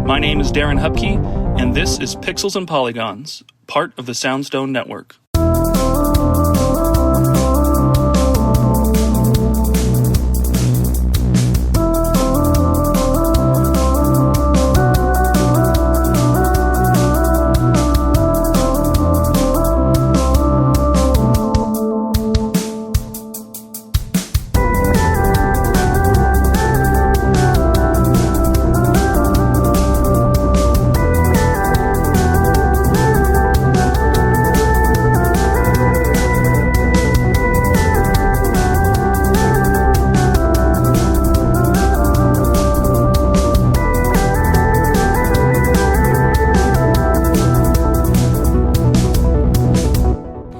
My name is Darren Hupke, and this is Pixels and Polygons, part of the Soundstone Network.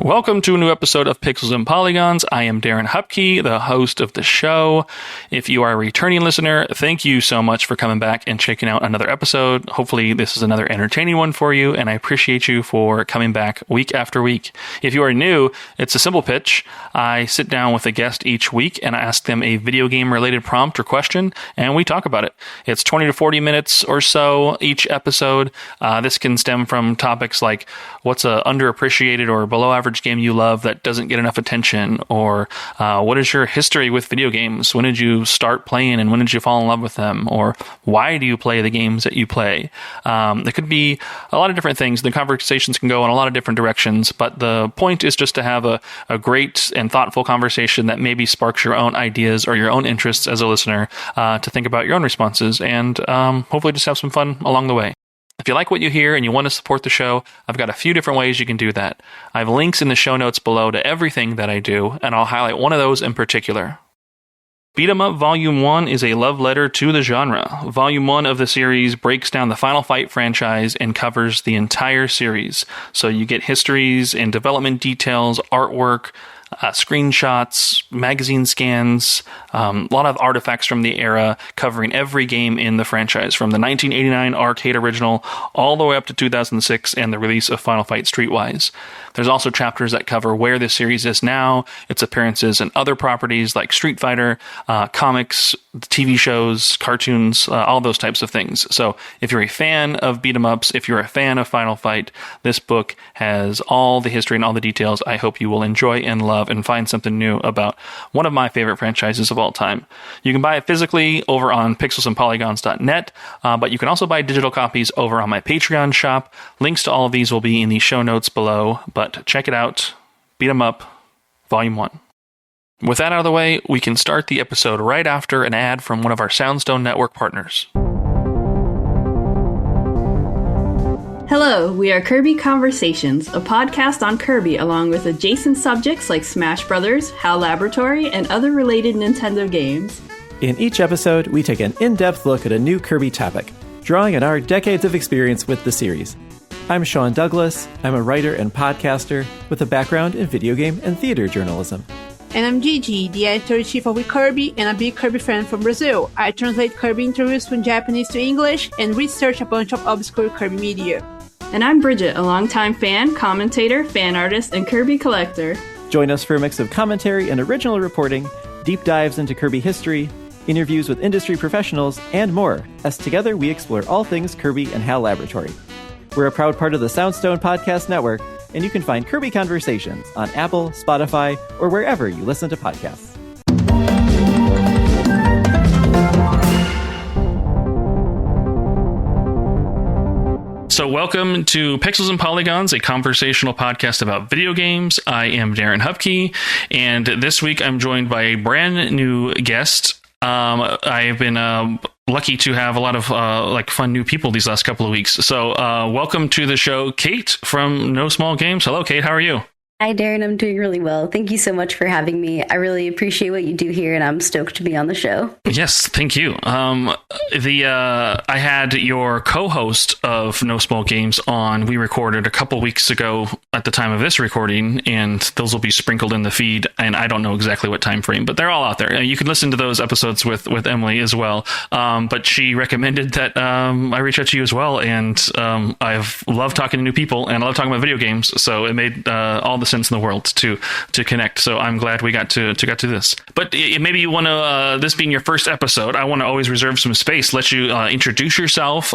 Welcome to a new episode of Pixels and Polygons. I am Darren Hupke, the host of the show. If you are a returning listener, thank you so much for coming back and checking out another episode. Hopefully this is another entertaining one for you, and I appreciate you for coming back week after week. If you are new, it's a simple pitch. I sit down with a guest each week and I ask them a video game related prompt or question, and we talk about it. It's 20 to 40 minutes or so each episode. This can stem from topics like what's a underappreciated or below average game you love that doesn't get enough attention, or what is your history with video games? When did you start playing and when did you fall in love with them? Or why do you play the games that you play? There could be a lot of different things. The conversations can go in a lot of different directions, but the point is just to have a great and thoughtful conversation that maybe sparks your own ideas or your own interests as a listener to think about your own responses, and hopefully just have some fun along the way. If you like what you hear and you want to support the show, I've got a few different ways you can do that. I have links in the show notes below to everything that I do, and I'll highlight one of those in particular. Beat 'em Up Volume 1 is a love letter to the genre. Volume 1 of the series breaks down the Final Fight franchise and covers the entire series. So you get histories and development details, artwork, screenshots, magazine scans, a lot of artifacts from the era covering every game in the franchise, from the 1989 arcade original all the way up to 2006 and the release of Final Fight Streetwise. There's also chapters that cover where this series is now, its appearances in other properties like Street Fighter, comics, TV shows, cartoons, all those types of things. So if you're a fan of beat 'em ups, if you're a fan of Final Fight, this book has all the history and all the details I hope you will enjoy and love and find something new about one of my favorite franchises of all time. You can buy it physically over on pixelsandpolygons.net, but you can also buy digital copies over on my Patreon shop. Links to all of these will be in the show notes below, but check it out. Beat 'em Up, Volume 1. With that out of the way, we can start the episode right after an ad from one of our Soundstone Network partners. Hello, we are Kirby Conversations, a podcast on Kirby along with adjacent subjects like Smash Brothers, HAL Laboratory, and other related Nintendo games. In each episode, we take an in-depth look at a new Kirby topic, drawing on our decades of experience with the series. I'm Sean Douglas. I'm a writer and podcaster with a background in video game and theater journalism. And I'm Gigi, the editor-in-chief of Kirby and a big Kirby fan from Brazil. I translate Kirby interviews from Japanese to English and research a bunch of obscure Kirby media. And I'm Bridget, a longtime fan, commentator, fan artist, and Kirby collector. Join us for a mix of commentary and original reporting, deep dives into Kirby history, interviews with industry professionals, and more, as together we explore all things Kirby and HAL Laboratory. We're a proud part of the Soundstone Podcast Network, and you can find Kirby Conversations on Apple, Spotify, or wherever you listen to podcasts. So welcome to Pixels and Polygons, a conversational podcast about video games. I am Darren Hupke, and this week I'm joined by a brand new guest. I've been lucky to have a lot of fun new people these last couple of weeks. So welcome to the show, Kate from No Small Games. Hello, Kate. How are you? Hi, Darren. I'm doing really well. Thank you so much for having me. I really appreciate what you do here, and I'm stoked to be on the show. Yes, thank you. I had your co-host of No Small Games on. We recorded a couple weeks ago at the time of this recording, and those will be sprinkled in the feed. And I don't know exactly what time frame, but they're all out there. You can listen to those episodes with Emily as well. But she recommended that I reach out to you as well, and I've loved talking to new people, and I love talking about video games. So it made all the the sense in the world to connect. So I'm glad we got to do this. But maybe you want to, this being your first episode, I want to always reserve some space, let you introduce yourself.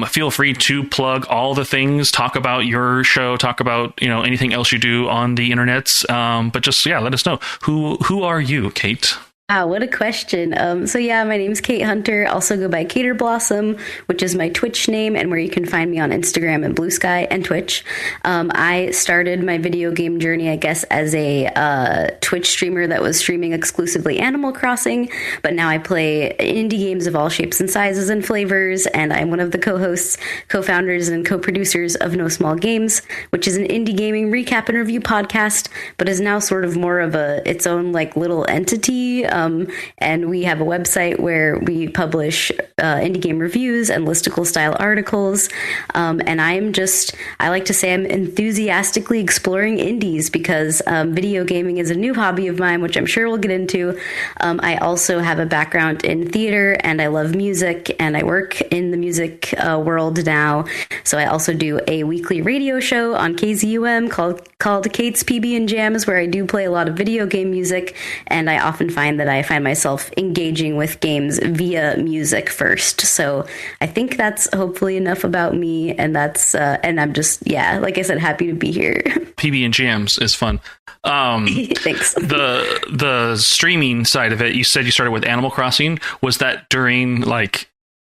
Feel free to plug all the things, talk about your show, talk about, anything else you do on the internets. But just, let us know. Who are you, Kate? Wow, what a question. My name's Kate Hunter, also go by Cater Blossom, which is my Twitch name and where you can find me on Instagram and Blue Sky and Twitch. I started my video game journey, I guess, as a Twitch streamer that was streaming exclusively Animal Crossing, but now I play indie games of all shapes and sizes and flavors, and I'm one of the co-hosts, co-founders, and co-producers of No Small Games, which is an indie gaming recap and review podcast, but is now sort of more of its own little entity. And we have a website where we publish indie game reviews and listicle style articles. And I like to say I'm enthusiastically exploring indies because video gaming is a new hobby of mine, which I'm sure we'll get into. I also have a background in theater and I love music and I work in the music world now. So I also do a weekly radio show on KZUM called Kate's PB and Jams, where I do play a lot of video game music. And I often find that I find myself engaging with games via music first. So I think that's hopefully enough about me. And that's, and I'm just, like I said, happy to be here. PB and Jams is fun. Thanks. The streaming side of it, you said you started with Animal Crossing. Was that during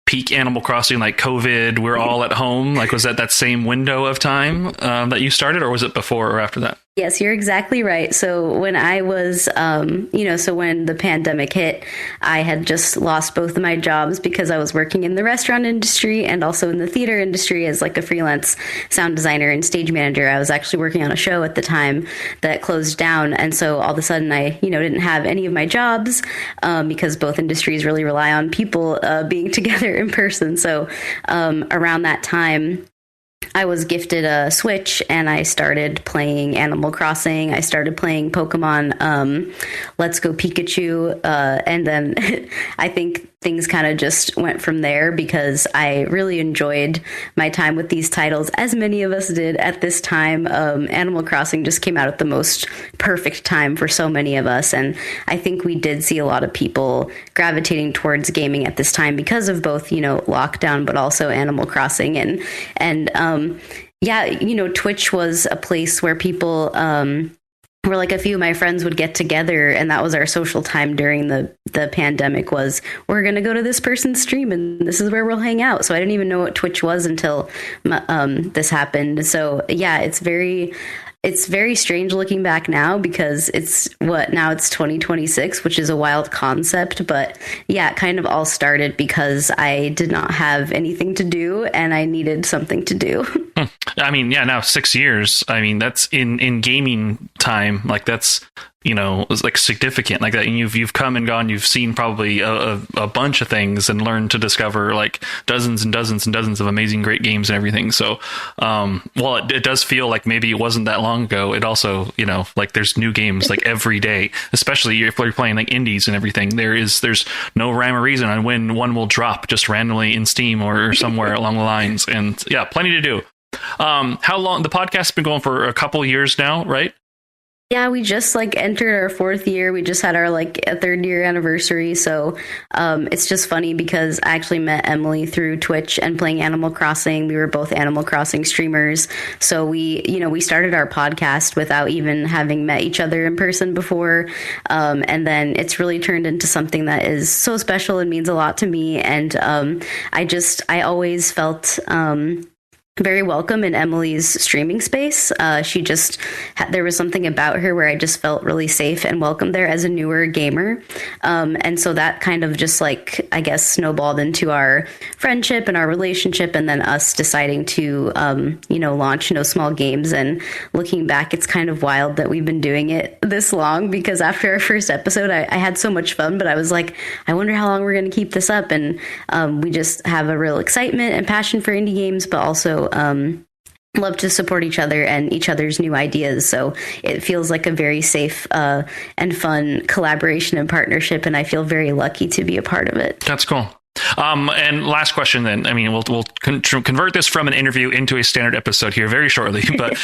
peak Animal Crossing, COVID, we're all at home? Was that same window of time that you started, or was it before or after that? Yes, you're exactly right. So when I was, so when the pandemic hit, I had just lost both of my jobs because I was working in the restaurant industry and also in the theater industry as a freelance sound designer and stage manager. I was actually working on a show at the time that closed down. And so all of a sudden I, didn't have any of my jobs because both industries really rely on people being together in person. So around that time, I was gifted a Switch and I started playing Animal Crossing. I started playing Pokemon Let's Go Pikachu. And then I think things kind of just went from there because I really enjoyed my time with these titles, as many of us did at this time. Animal Crossing just came out at the most perfect time for so many of us. And I think we did see a lot of people gravitating towards gaming at this time because of both, lockdown, but also Animal Crossing. And Twitch was a place where people, where a few of my friends would get together, and that was our social time during the pandemic was, we're going to go to this person's stream and this is where we'll hang out. So I didn't even know what Twitch was until this happened. So it's very strange looking back now because it's 2026, which is a wild concept. But it kind of all started because I did not have anything to do and I needed something to do. I mean, now 6 years. I mean, that's in gaming time. That's, it's significant that. And you've come and gone. You've seen probably a bunch of things and learned to discover dozens and dozens and dozens of amazing, great games and everything. So, it does feel like maybe it wasn't that long ago. It also, there's new games every day, especially if you're playing indies and everything. There's no rhyme or reason on when one will drop just randomly in Steam or somewhere along the lines. And plenty to do. How long the podcast has been going for a couple years now, right? Yeah, we just entered our 4th year. We just had our a 3rd year anniversary. So it's just funny because I actually met Emily through Twitch and playing Animal Crossing. We were both Animal Crossing streamers. So we started our podcast without even having met each other in person before. And then it's really turned into something that is so special and means a lot to me. And I always felt very welcome in Emily's streaming space. There was something about her where I just felt really safe and welcome there as a newer gamer. And so that kind of just I guess snowballed into our friendship and our relationship. And then us deciding to, launch No Small Games. And looking back, it's kind of wild that we've been doing it this long because after our first episode, I had so much fun, but I was I wonder how long we're going to keep this up. And we just have a real excitement and passion for indie games, but also love to support each other and each other's new ideas. So it feels like a very safe and fun collaboration and partnership. And I feel very lucky to be a part of it. That's cool. And last question then. I mean, we'll convert this from an interview into a standard episode here very shortly. But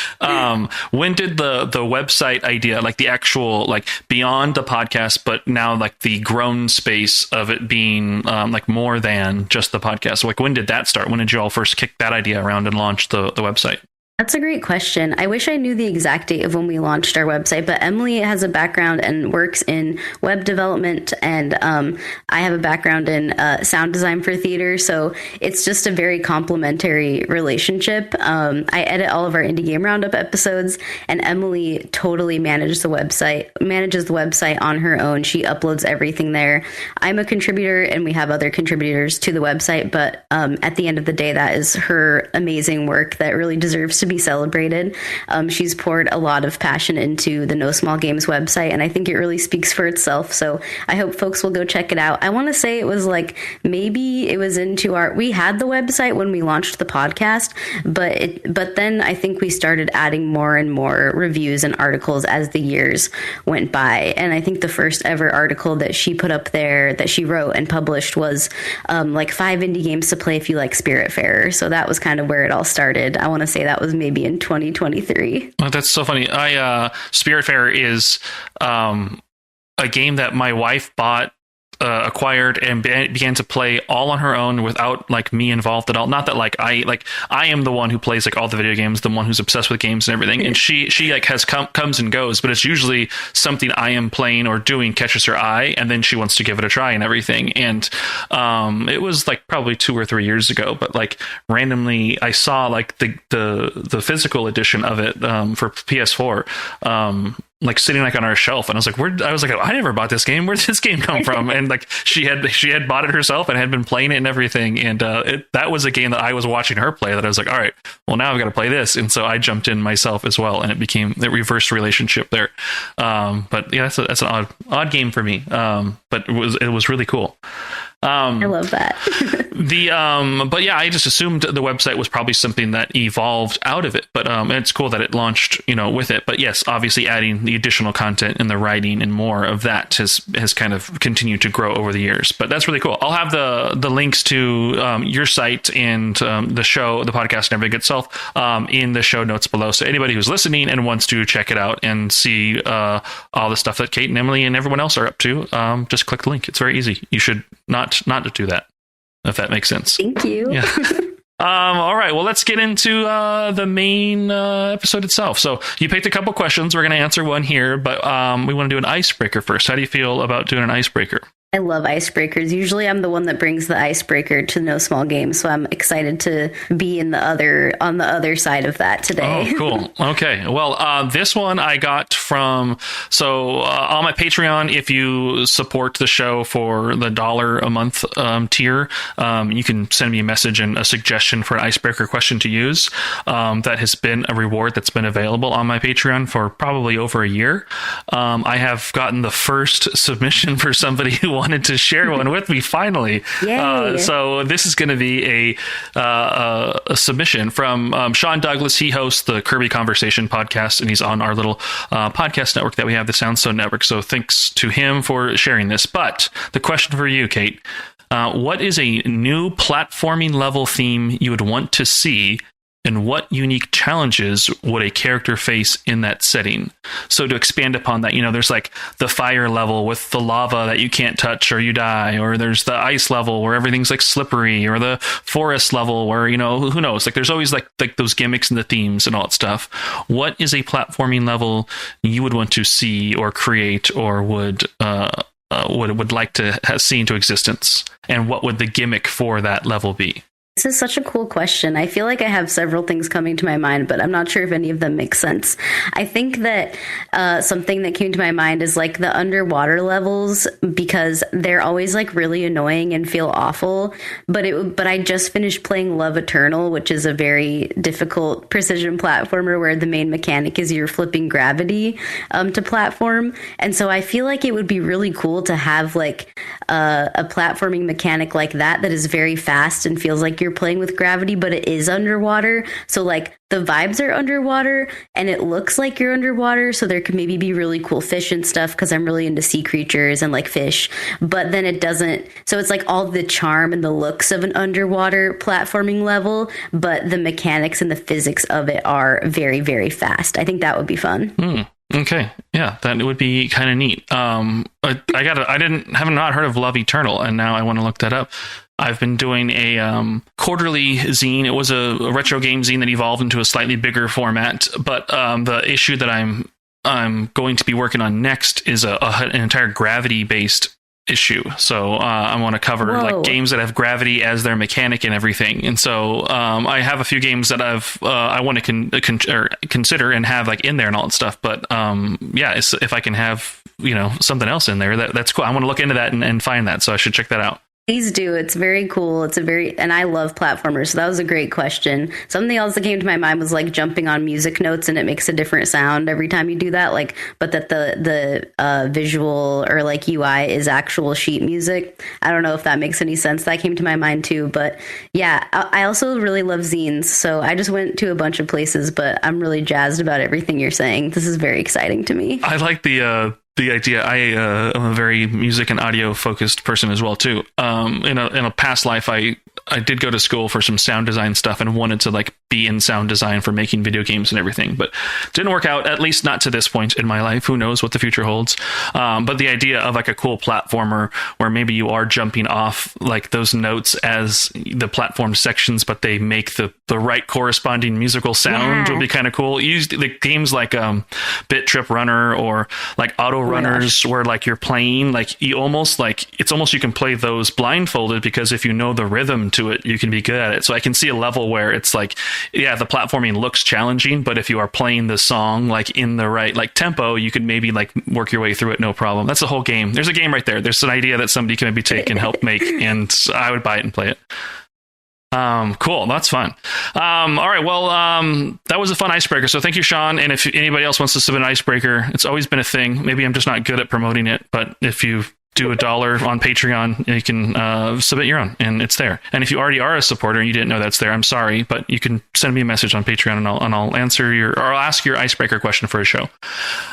when did the website idea, like the actual, like beyond the podcast, but now like the grown space of it being like more than just the podcast? Like when did that start? When did you all first kick that idea around and launch the website? That's a great question. I wish I knew the exact date of when we launched our website, but Emily has a background and works in web development, and I have a background in sound design for theater, so it's just a very complementary relationship. I edit all of our Indie Game Roundup episodes, and Emily totally manages the website on her own. She uploads everything there. I'm a contributor, and we have other contributors to the website, but at the end of the day, that is her amazing work that really deserves to be celebrated. She's poured a lot of passion into the No Small Games website, and I think it really speaks for itself. So I hope folks will go check it out. I want to say it was like, maybe it was we had the website when we launched the podcast, but then I think we started adding more and more reviews and articles as the years went by. And I think the first ever article that she put up there that she wrote and published was like 5 indie games to play if you like Spiritfarer. So that was kind of where it all started. I want to say that was maybe in 2023. Oh, that's so funny. Spiritfarer is a game that my wife bought, acquired, and began to play all on her own without like me involved at all. Not that I am the one who plays like all the video games, the one who's obsessed with games and everything, and she like has comes and goes, but it's usually something I am playing or doing catches her eye, and then she wants to give it a try and everything. And it was like probably 2 or 3 years ago, but like randomly I saw like the physical edition of it for PS4 like sitting like on our shelf, and I was like, I never bought this game. Where did this game come from? And like she had bought it herself and had been playing it and everything. And that was a game that I was watching her play that I was like, all right, well now I've got to play this. And so I jumped in myself as well, and it became the reverse relationship there. But yeah, that's an odd game for me. But it was really cool. I love that. But yeah, I just assumed the website was probably something that evolved out of it. But it's cool that it launched, with it. But yes, obviously adding the additional content and the writing and more of that has kind of continued to grow over the years. But that's really cool. I'll have the links to your site and the show, the podcast, and everything itself in the show notes below. So anybody who's listening and wants to check it out and see all the stuff that Kate and Emily and everyone else are up to, just click the link. It's very easy. You should not to do that, if that makes sense. Thank you. Yeah. All right. Well, let's get into the main episode itself. So you picked a couple questions. We're going to answer one here, but we want to do an icebreaker first. How do you feel about doing an icebreaker? I love icebreakers. Usually I'm the one that brings the icebreaker to No Small Games, so I'm excited to be on the other side of that today. Oh, cool. Okay. Well, this one I got from, on my Patreon, if you support the show for the $1 a month tier, you can send me a message and a suggestion for an icebreaker question to use. That has been a reward that's been available on my Patreon for probably over a year. I have gotten the first submission for somebody who wanted to share one with me finally. So this is going to be a submission from Sean Douglas. He hosts the Kirby Conversation podcast, and he's on our little podcast network that we have, the Soundstone.network. So thanks to him for sharing this. But the question for you, Kate, what is a new platforming level theme you would want to see, and what unique challenges would a character face in that setting? So to expand upon that, there's like the fire level with the lava that you can't touch or you die, or there's the ice level where everything's like slippery, or the forest level where, who knows? Like there's always like those gimmicks and the themes and all that stuff. What is a platforming level you would want to see or create, or would like to have seen to existence? And what would the gimmick for that level be? This is such a cool question. I feel like I have several things coming to my mind, but I'm not sure if any of them make sense. I think that something that came to my mind is like the underwater levels, because they're always like really annoying and feel awful. But I just finished playing Love Eternal, which is a very difficult precision platformer where the main mechanic is you're flipping gravity to platform. And so I feel like it would be really cool to have like a platforming mechanic like that is very fast and feels like you're you're playing with gravity, but it is underwater. So like the vibes are underwater and it looks like you're underwater. So there could maybe be really cool fish and stuff because I'm really into sea creatures and like fish, but then it doesn't. So it's like all the charm and the looks of an underwater platforming level, but the mechanics and the physics of it are very, very fast. I think that would be fun. Okay. Yeah, that would be kind of neat. Haven't not heard of Love Eternal, and now I want to look that up. I've been doing a quarterly zine. It was a retro game zine that evolved into a slightly bigger format, but the issue that I'm going to be working on next is an entire gravity based issue. So I want to cover like games that have gravity as their mechanic and everything. And so I have a few games that I want to consider and have like in there and all that stuff. But if I can have something else in there, that's cool. I want to look into that and find that. So I should check that out. Please do. It's very cool. And I love platformers. So that was a great question. Something else that came to my mind was like jumping on music notes, and it makes a different sound every time you do that. Like, but that the visual or like UI is actual sheet music. I don't know if that makes any sense. That came to my mind too. But yeah, I also really love zines. So I just went to a bunch of places, but I'm really jazzed about everything you're saying. This is very exciting to me. I like the idea. I am a very music and audio focused person as well too. In a past life, I did go to school for some sound design stuff and wanted to like be in sound design for making video games and everything, but didn't work out, at least not to this point in my life. Who knows what the future holds? But the idea of like a cool platformer where maybe you are jumping off like those notes as the platform sections, but they make the right corresponding musical sound would be kind of cool. Use the games like Bit Trip Runner or like Auto Runners where like you're playing like you can play those blindfolded, because if you know the rhythm to it, you can be good at it. So I can see a level where it's like, yeah, the platforming looks challenging, but if you are playing the song like in the right like tempo, you could maybe like work your way through it, no problem. That's the whole game. There's a game right there. There's an idea that somebody can maybe take and help make, and I would buy it and play it. Cool. That's fun. All right. Well, that was a fun icebreaker. So thank you, Sean. And if anybody else wants to submit an icebreaker, it's always been a thing. Maybe I'm just not good at promoting it, but if you do $1 on Patreon, you can submit your own, and it's there. And if you already are a supporter and you didn't know that's there, I'm sorry, but you can send me a message on Patreon, and I'll answer I'll ask your icebreaker question for a show.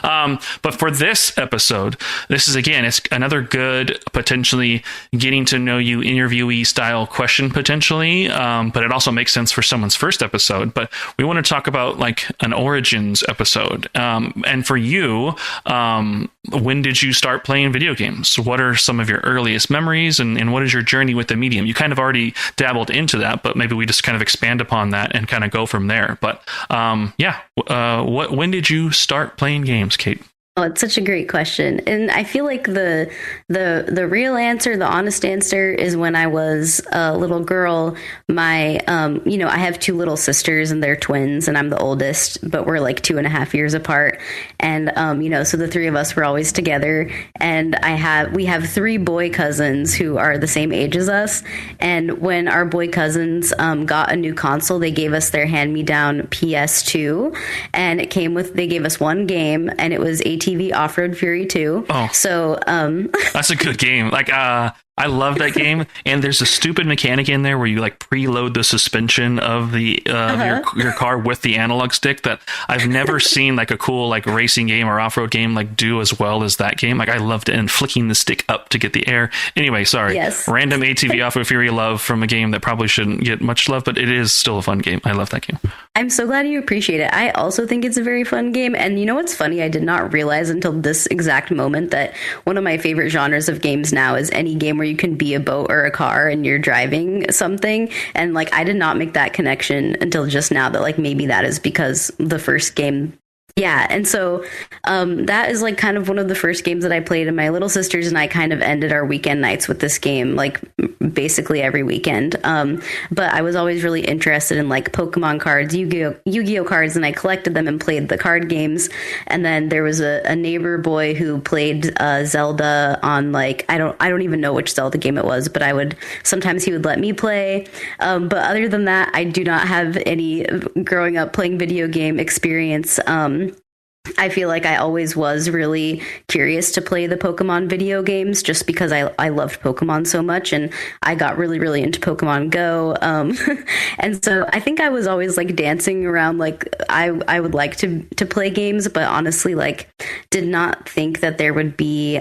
But for this episode, this is again, it's another good, potentially getting to know you interviewee style question potentially. But it also makes sense for someone's first episode. But we want to talk about like an origins episode. And for you, when did you start playing video games? What are some of your earliest memories, and what is your journey with the medium? You kind of already dabbled into that, but maybe we just kind of expand upon that and kind of go from there. But when did you start playing games, Kate? Oh, it's such a great question. And I feel like the real answer, the honest answer, is when I was a little girl. My, I have two little sisters and they're twins, and I'm the oldest, but we're like 2.5 years apart. And, so the three of us were always together. And we have 3 boy cousins who are the same age as us. And when our boy cousins got a new console, they gave us their hand-me-down PS2, and they gave us one game, and it was ATV Off Road Fury 2. Oh, so that's a good game. Like I love that game, and there's a stupid mechanic in there where you like preload the suspension of the your car with the analog stick that I've never seen like a cool like racing game or off-road game like do as well as that game. Like I loved it, and flicking the stick up to get the air. Anyway, sorry. Yes. Random ATV Off Road Fury love from a game that probably shouldn't get much love, but it is still a fun game. I love that game. I'm so glad you appreciate it. I also think it's a very fun game. And you know what's funny? I did not realize until this exact moment that one of my favorite genres of games now is any game where you can be a boat or a car and you're driving something. And like, I did not make that connection until just now that like maybe that is because the first game. Yeah. And so that is like kind of one of the first games that I played, and my little sisters and I kind of ended our weekend nights with this game, like basically every weekend. But I was always really interested in like Pokemon cards, Yu-Gi-Oh cards, and I collected them and played the card games. And then there was a neighbor boy who played Zelda on like, I don't even know which Zelda game it was, but sometimes he would let me play. But other than that, I do not have any growing up playing video game experience. I feel like I always was really curious to play the Pokemon video games just because I loved Pokemon so much, and I got really, really into Pokemon Go. And so I think I was always like dancing around like I would like to play games, but honestly like did not think that there would be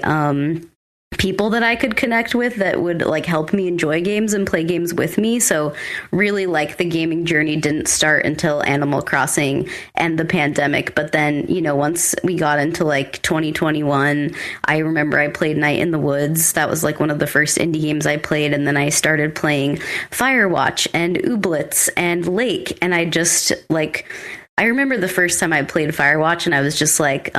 people that I could connect with that would like help me enjoy games and play games with me. So really like the gaming journey didn't start until Animal Crossing and the pandemic. But then, you know, once we got into like 2021, I remember I played Night in the Woods. That was like one of the first indie games I played. And then I started playing Firewatch and Ooblets and Lake. And I just like, I remember the first time I played Firewatch and I was just like,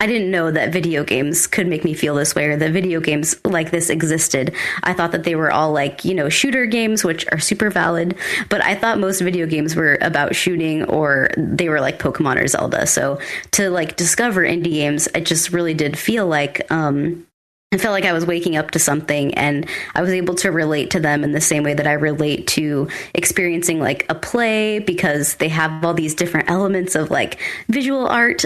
I didn't know that video games could make me feel this way or that video games like this existed. I thought that they were all like, you know, shooter games, which are super valid, but I thought most video games were about shooting or they were like Pokemon or Zelda. So to like discover indie games, it just really did feel like, I felt like I was waking up to something and I was able to relate to them in the same way that I relate to experiencing like a play because they have all these different elements of like visual art,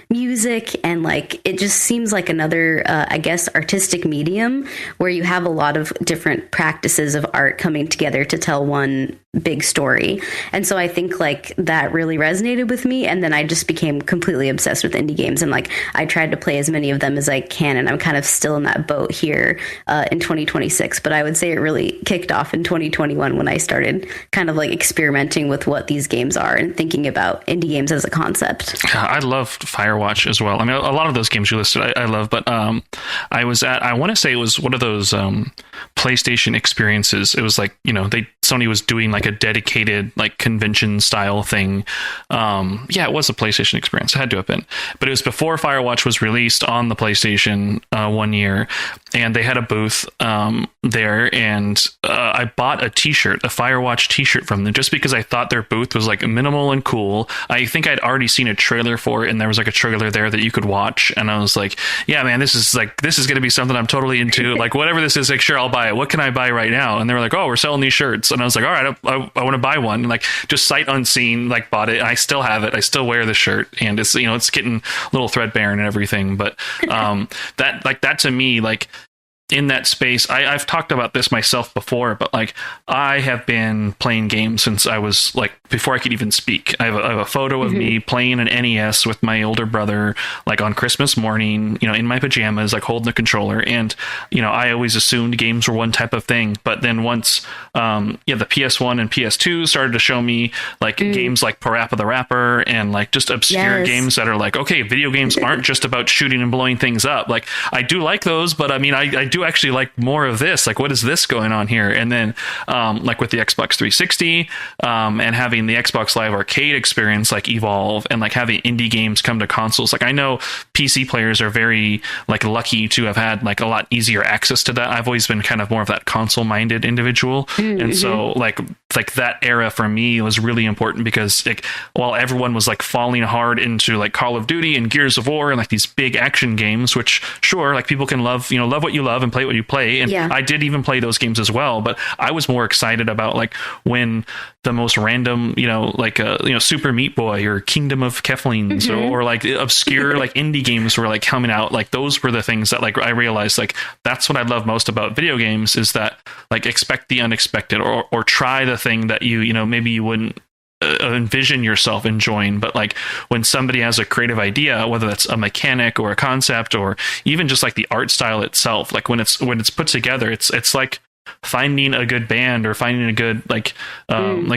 music, and like it just seems like another, I guess, artistic medium where you have a lot of different practices of art coming together to tell one big story. And so I think like that really resonated with me. And then I just became completely obsessed with indie games. And like I tried to play as many of them as I can. And I'm kind of still in that boat here in 2026. But I would say it really kicked off in 2021 when I started kind of like experimenting with what these games are and thinking about indie games as a concept. I loved Firewatch as well. I mean, a lot of those games you listed, I love, but I want to say it was one of those PlayStation experiences. It was like, you know, Sony was doing like a dedicated like convention style thing. Yeah, it was a PlayStation experience. It had to have been, but it was before Firewatch was released on the PlayStation 1 year, and they had a booth there, and I bought a t-shirt, a Firewatch t-shirt from them, just because I thought their booth was like minimal and cool. I think I'd already seen a trailer for it, and there was like a trailer there that you could watch, and I was like, yeah, man, this is going to be something I'm totally into. Like, whatever this is, like, sure, I'll buy it. What can I buy right now? And they were like, oh, we're selling these shirts. And I was like, all right, I want to buy one. And like, just sight unseen, like, bought it. And I still have it. I still wear the shirt, and it's, you know, it's getting a little threadbare and everything. But that to me, like, in that space, I've talked about this myself before, but like I have been playing games since I was like, before I could even speak. I have a photo of me playing an NES with my older brother, like on Christmas morning, you know, in my pajamas, like holding the controller. And, you know, I always assumed games were one type of thing. But then once, the PS1 and PS2 started to show me like games like Parappa the Rapper and like just obscure games that are like, okay, video games aren't just about shooting and blowing things up. Like I do like those, but I mean, I do actually like more of this. Like, what is this going on here? And then like with the Xbox 360 and having the Xbox Live Arcade experience like evolve, and like having indie games come to consoles. Like I know PC players are very like lucky to have had like a lot easier access to that. I've always been kind of more of that console minded individual. And so like that era for me was really important because like while everyone was like falling hard into like Call of Duty and Gears of War and like these big action games, which sure, like people can love what you love and play what you play. And I did even play those games as well, but I was more excited about like when the most random, Super Meat Boy or Kingdom of Keflings or like obscure like indie games were like coming out. Like those were the things that like I realized like that's what I love most about video games, is that like expect the unexpected or try the thing that you know maybe you wouldn't envision yourself enjoying. But like when somebody has a creative idea, whether that's a mechanic or a concept or even just like the art style itself, like when it's put together, it's like finding a good band or finding a good like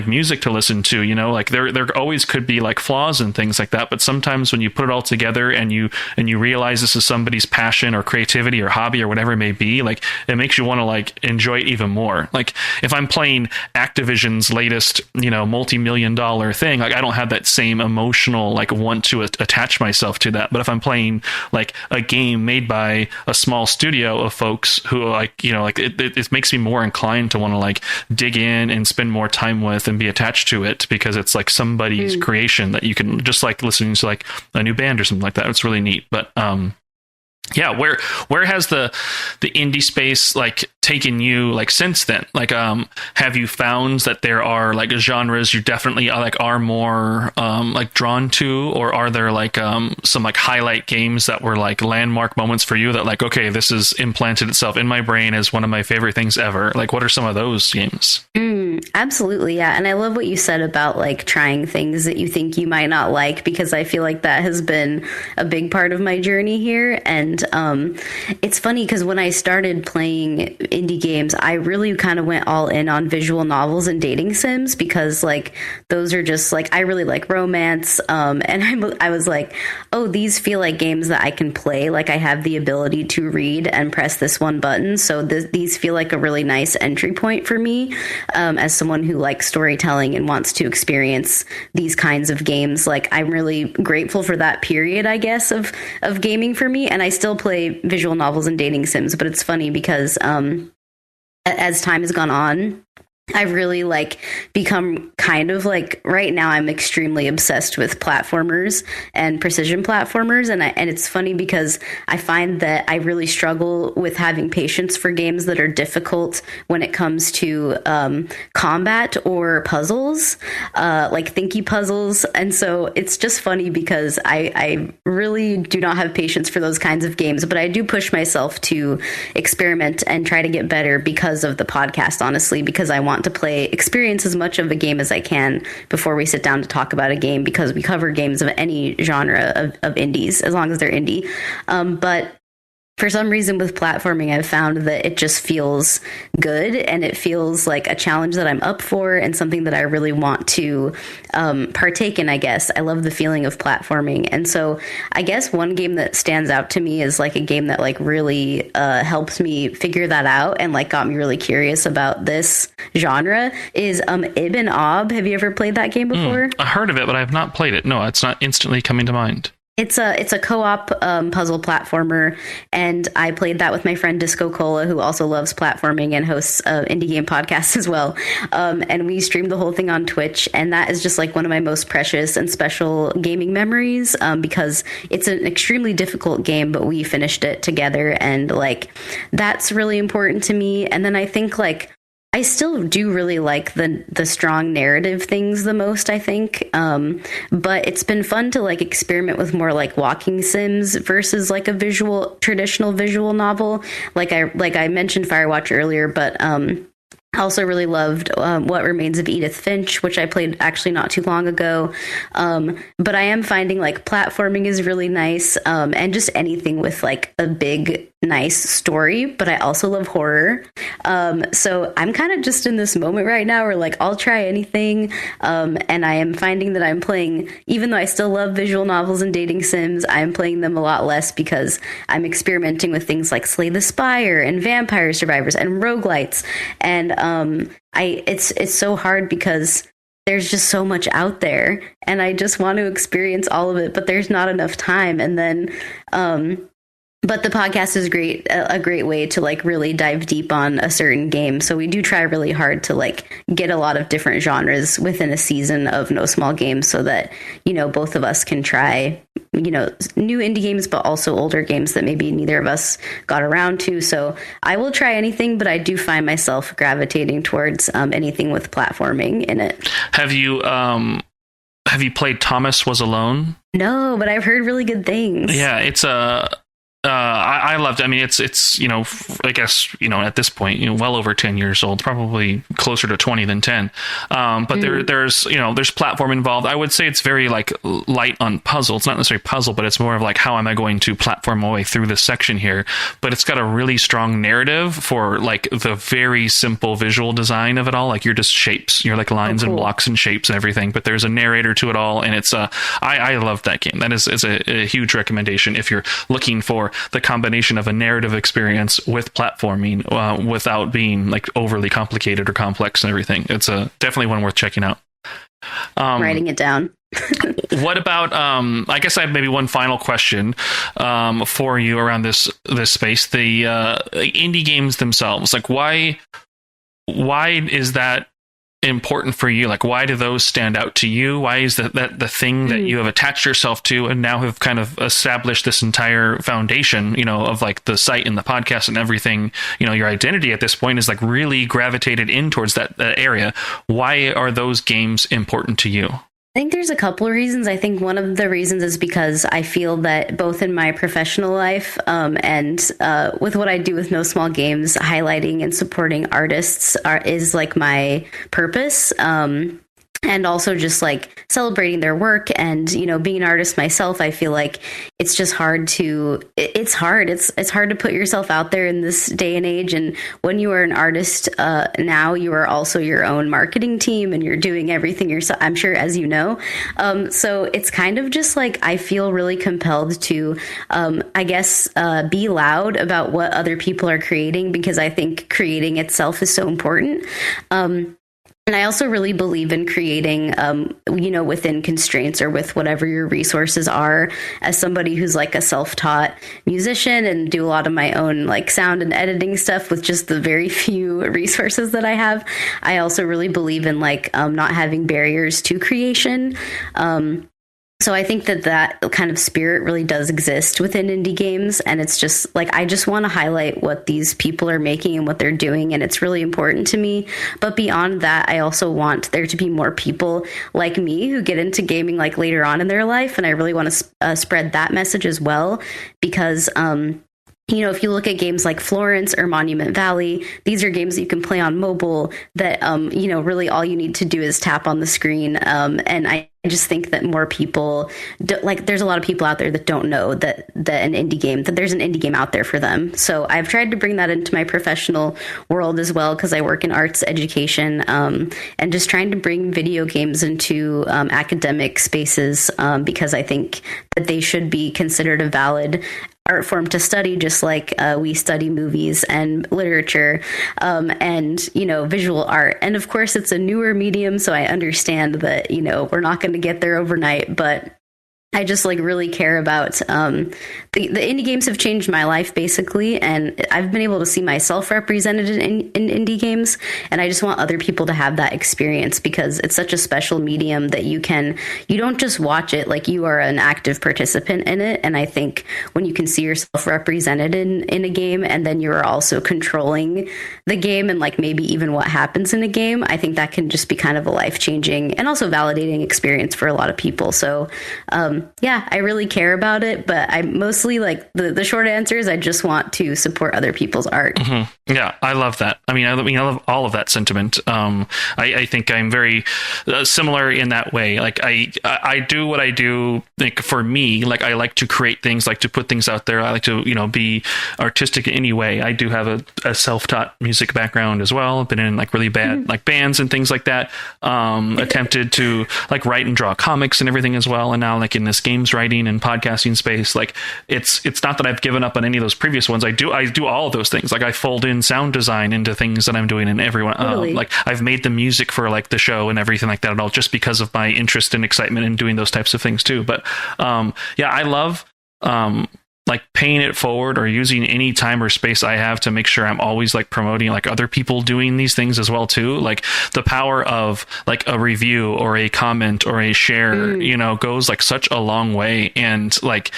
music to listen to, you know, like there always could be like flaws and things like that, but sometimes when you put it all together and you realize this is somebody's passion or creativity or hobby or whatever it may be, like it makes you want to like enjoy it even more. Like if I'm playing Activision's latest, you know, multi-million-dollar thing, like I don't have that same emotional like want to attach myself to that. But if I'm playing like a game made by a small studio of folks who like, you know, like it makes me more inclined to want to like dig in and spend more time with and be attached to it because it's like somebody's creation that you can just like listening to like a new band or something like that. It's really neat. But where has the indie space like taken you like since then? Like, have you found that there are like genres you definitely are more like drawn to, or are there like some like highlight games that were like landmark moments for you that like, okay, this has implanted itself in my brain as one of my favorite things ever? Like, what are some of those games? Absolutely, yeah. And I love what you said about like trying things that you think you might not like, because I feel like that has been a big part of my journey here. And it's funny because when I started playing indie games, I really kind of went all in on visual novels and dating sims, because like those are just like, I really like romance. And I was like, oh, these feel like games that I can play. Like I have the ability to read and press this one button. So these feel like a really nice entry point for me. As someone who likes storytelling and wants to experience these kinds of games, like I'm really grateful for that period, I guess, of gaming for me. And I still play visual novels and dating sims, but it's funny because as time has gone on, I've really like become kind of like, right now I'm extremely obsessed with platformers and precision platformers. And it's funny because I find that I really struggle with having patience for games that are difficult when it comes to combat or puzzles, like thinky puzzles. And so it's just funny because I really do not have patience for those kinds of games, but I do push myself to experiment and try to get better because of the podcast, honestly, because I want to experience as much of a game as I can before we sit down to talk about a game, because we cover games of any genre of indies, as long as they're indie. But for some reason with platforming, I've found that it just feels good, and it feels like a challenge that I'm up for and something that I really want to partake in, I guess. I love the feeling of platforming. And so I guess one game that stands out to me is like a game that like really helped me figure that out and like got me really curious about this genre is Ibn Ob. Have you ever played that game before? I heard of it, but I have not played it. No, it's not instantly coming to mind. It's a co-op puzzle platformer, and I played that with my friend Disco Cola, who also loves platforming and hosts indie game podcasts as well. And we streamed the whole thing on Twitch, and that is just like one of my most precious and special gaming memories, because it's an extremely difficult game, but we finished it together, and like that's really important to me. And then I think like I still do really like the strong narrative things the most, I think. But it's been fun to like experiment with more like walking sims versus like a traditional visual novel. Like I mentioned Firewatch earlier, but I also really loved What Remains of Edith Finch, which I played actually not too long ago. But I am finding like platforming is really nice, and just anything with like a big, nice story. But I also love horror. So I'm kind of just in this moment right now where like I'll try anything. And I am finding that I'm playing, even though I still love visual novels and dating sims, I'm playing them a lot less because I'm experimenting with things like Slay the Spire and Vampire Survivors and roguelites. And it's so hard because there's just so much out there, and I just want to experience all of it, but there's not enough time. And then but the podcast is a great way to like really dive deep on a certain game. So we do try really hard to like get a lot of different genres within a season of No Small Games, so that, you know, both of us can try, you know, new indie games, but also older games that maybe neither of us got around to. So I will try anything, but I do find myself gravitating towards anything with platforming in it. Have you played Thomas Was Alone? No, but I've heard really good things. Yeah, it's I loved it. I mean, it's, you know, I guess, you know, at this point, you know, well over 10 years old, probably closer to 20 than 10. But there's, you know, there's platform involved. I would say it's very like light on puzzle. It's not necessarily puzzle, but it's more of like, how am I going to platform my way through this section here? But it's got a really strong narrative for like the very simple visual design of it all. Like you're just shapes, you're like lines and blocks and shapes and everything, but there's a narrator to it all. And it's I love that game. That is a huge recommendation if you're looking for the combination of a narrative experience with platforming without being like overly complicated or complex and everything. It's definitely one worth checking out. Writing it down. What about I guess I have maybe one final question for you around this space, the indie games themselves. Like why is that important for you? Like, why do those stand out to you? Why is that the thing that you have attached yourself to and now have kind of established this entire foundation, you know, of like the site and the podcast and everything, you know, your identity at this point is like really gravitated in towards that area. Why are those games important to you? I think there's a couple of reasons. I think one of the reasons is because I feel that both in my professional life and with what I do with No Small Games, highlighting and supporting artists is like my purpose. And also just like celebrating their work and, you know, being an artist myself, I feel like it's just hard to, it's hard to put yourself out there in this day and age. And when you are an artist now, you are also your own marketing team and you're doing everything yourself, I'm sure, as you know. So it's kind of just like, I feel really compelled to, I guess, be loud about what other people are creating, because I think creating itself is so important. And I also really believe in creating, you know, within constraints or with whatever your resources are. As somebody who's like a self-taught musician and do a lot of my own like sound and editing stuff with just the very few resources that I have, I also really believe in like not having barriers to creation. So I think that kind of spirit really does exist within indie games. And it's just like, I just want to highlight what these people are making and what they're doing. And it's really important to me. But beyond that, I also want there to be more people like me who get into gaming like later on in their life. And I really want to spread that message as well, because, you know, if you look at games like Florence or Monument Valley, these are games that you can play on mobile that, you know, really all you need to do is tap on the screen. And I just think that more people like, there's a lot of people out there that don't know that there's an indie game out there for them. So I've tried to bring that into my professional world as well, because I work in arts education, and just trying to bring video games into academic spaces, because I think that they should be considered a valid art form to study, just like we study movies and literature, and, you know, visual art. And of course, it's a newer medium, so I understand that, you know, we're not going to get there overnight, but I just like really care about the indie games have changed my life basically, and I've been able to see myself represented in indie games, and I just want other people to have that experience, because it's such a special medium that you don't just watch it, like you are an active participant in it. And I think when you can see yourself represented in a game, and then you're also controlling the game and like maybe even what happens in a game, I think that can just be kind of a life-changing and also validating experience for a lot of people. So yeah, I really care about it, but I mostly like the short answer is I just want to support other people's art. Mm-hmm. Yeah, I love that. I mean, I love all of that sentiment. I think I'm very similar in that way. Like I do what I do. Like for me, like I like to create things, like to put things out there. I like to, you know, be artistic in any way. I do have a self-taught music background as well. I've been in like really bad like bands and things like that. Attempted to like write and draw comics and everything as well. And now like in this games writing and podcasting space, like it's not that I've given up on any of those previous ones. I do all of those things. Like I fold in sound design into things that I'm doing, and everyone like I've made the music for like the show and everything like that at all, just because of my interest and excitement in doing those types of things too. But yeah, I love like paying it forward or using any time or space I have to make sure I'm always like promoting like other people doing these things as well too. Like the power of like a review or a comment or a share, you know, goes like such a long way. And like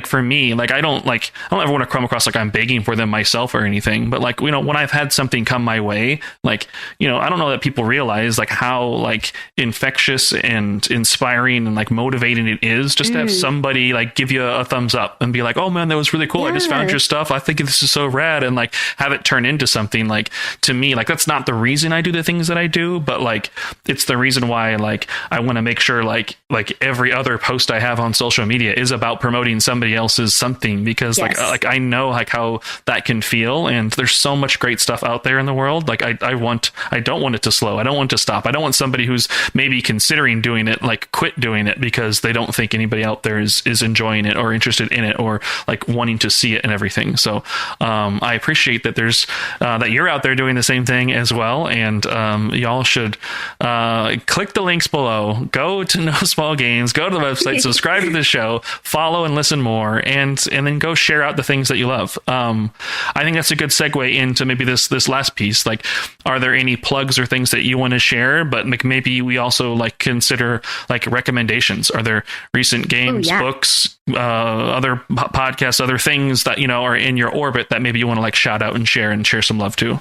for me, like I don't ever want to come across like I'm begging for them myself or anything, but like, you know, when I've had something come my way, like, you know, I don't know that people realize like how like infectious and inspiring and like motivating it is just to have somebody like give you a thumbs up and be like, oh man, that was really cool. Yeah. I just found your stuff. I think this is so rad. And like have it turn into something. Like to me, like that's not the reason I do the things that I do, but like it's the reason why like I want to make sure like every other post I have on social media is about promoting somebody else's something, because like I know like how that can feel, and there's so much great stuff out there in the world. Like I don't want it to slow. I don't want it to stop. I don't want somebody who's maybe considering doing it like quit doing it because they don't think anybody out there is enjoying it or interested in it or like wanting to see it and everything. So I appreciate that there's that you're out there doing the same thing as well. And y'all should click the links below, go to No Small Games, go to the website, subscribe to the show, follow and listen more, and then go share out the things that you love. I think that's a good segue into maybe this last piece. Like, are there any plugs or things that you want to share? But like maybe we also like consider like recommendations. Are there recent games, books, other podcasts, other things that, you know, are in your orbit that maybe you want to like shout out and share some love to?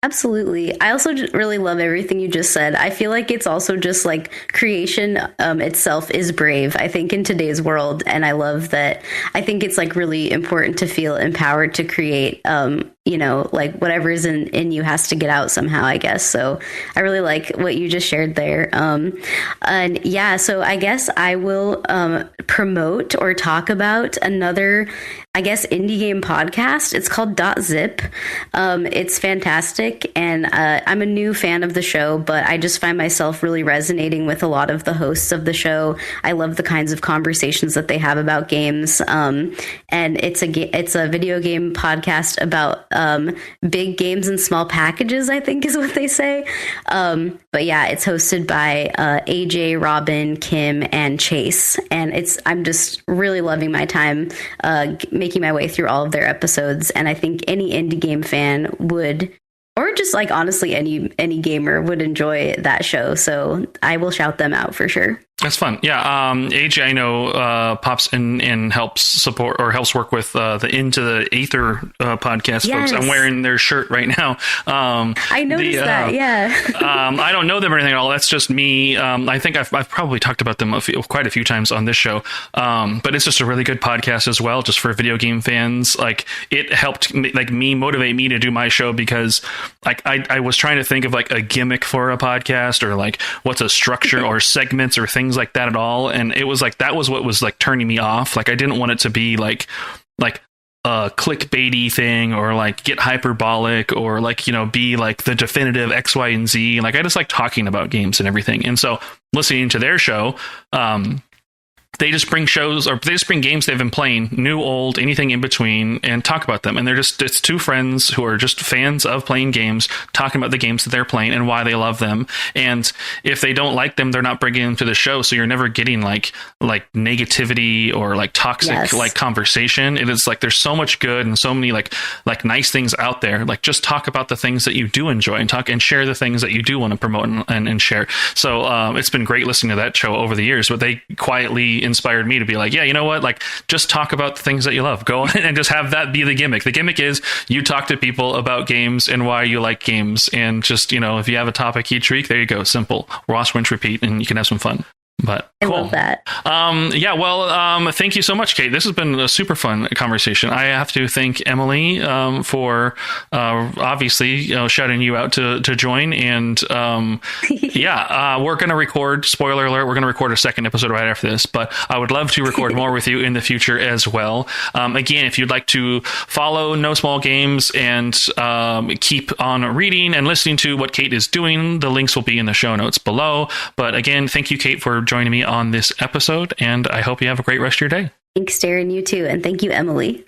Absolutely. I also really love everything you just said. I feel like it's also just like creation itself is brave, I think, in today's world. And I love that. I think it's like really important to feel empowered to create, you know, like whatever is in you has to get out somehow, I guess. So I really like what you just shared there. And yeah, so I guess I will promote or talk about another, I guess, indie game podcast. It's called .zip. It's fantastic. And I'm a new fan of the show, but I just find myself really resonating with a lot of the hosts of the show. I love the kinds of conversations that they have about games. And it's a video game podcast about big games and small packages, I think is what they say. But yeah, it's hosted by AJ, Robin, Kim, and Chase. And I'm just really loving my time making my way through all of their episodes. And I think any indie game fan would, or just like honestly any gamer would enjoy that show. So I will shout them out for sure. That's fun. Yeah. AJ, I know, pops in and helps support or helps work with the Into the Aether podcast folks. I'm wearing their shirt right now. I noticed that. Yeah. I don't know them or anything at all. That's just me. I think I've probably talked about them quite a few times on this show. But it's just a really good podcast as well, just for video game fans. Like, it helped motivate me to do my show, because like I was trying to think of like a gimmick for a podcast, or like what's a structure or segments or things like that at all. And it was like, that was what was like turning me off. Like, I didn't want it to be like a clickbaity thing, or like get hyperbolic, or like, you know, be like the definitive X, Y, and Z. Like, I just like talking about games and everything. And so listening to their show, they just bring games they've been playing, new, old, anything in between, and talk about them. And it's two friends who are just fans of playing games, talking about the games that they're playing and why they love them. And if they don't like them, they're not bringing them to the show. So you're never getting like negativity or like toxic like conversation. It is like, there's so much good and so many like nice things out there. Like, just talk about the things that you do enjoy, and share the things that you do want to promote and share. So it's been great listening to that show over the years, but they quietly inspired me to be like, yeah, you know what, like, just talk about the things that you love. Go and just have that be the gimmick. The gimmick is you talk to people about games and why you like games, and just, you know, if you have a topic each week, there you go, simple, wash, rinse, repeat, and you can have some fun. But cool. I love that. Yeah, well, thank you so much, Kate. This has been a super fun conversation. I have to thank Emily for obviously shouting you out to join. And we're going to record, spoiler alert, we're going to record a second episode right after this, but I would love to record more with you in the future as well. Again, if you'd like to follow No Small Games and keep on reading and listening to what Kate is doing, the links will be in the show notes below. But again, thank you, Kate, for joining me on this episode, and I hope you have a great rest of your day. Thanks, Darren. You too. And thank you, Emily.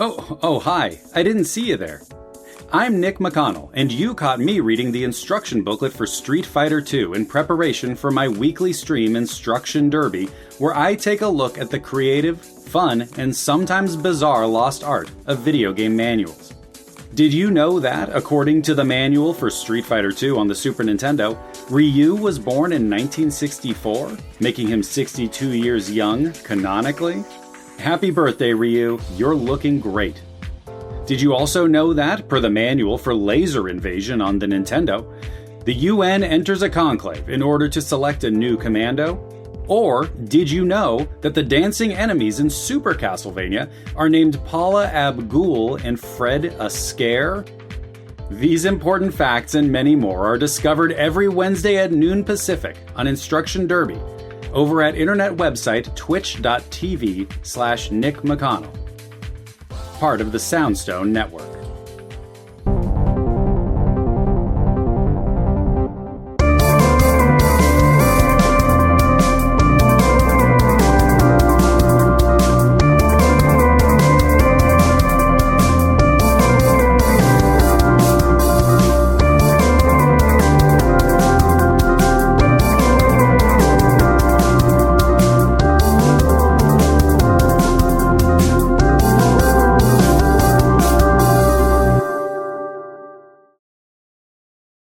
Oh, hi. I didn't see you there. I'm Nick McConnell, and you caught me reading the instruction booklet for Street Fighter II in preparation for my weekly stream Instruction Derby, where I take a look at the creative, fun, and sometimes bizarre lost art of video game manuals. Did you know that, according to the manual for Street Fighter II on the Super Nintendo, Ryu was born in 1964, making him 62 years young, canonically? Happy birthday, Ryu. You're looking great. Did you also know that, per the manual for Laser Invasion on the Nintendo, the UN enters a conclave in order to select a new commando? Or did you know that the dancing enemies in Super Castlevania are named Paula Ab Ghul and Fred Askare? These important facts and many more are discovered every Wednesday at noon Pacific on Instruction Derby over at internet website twitch.tv/Nick McConnell. Part of the Soundstone Network.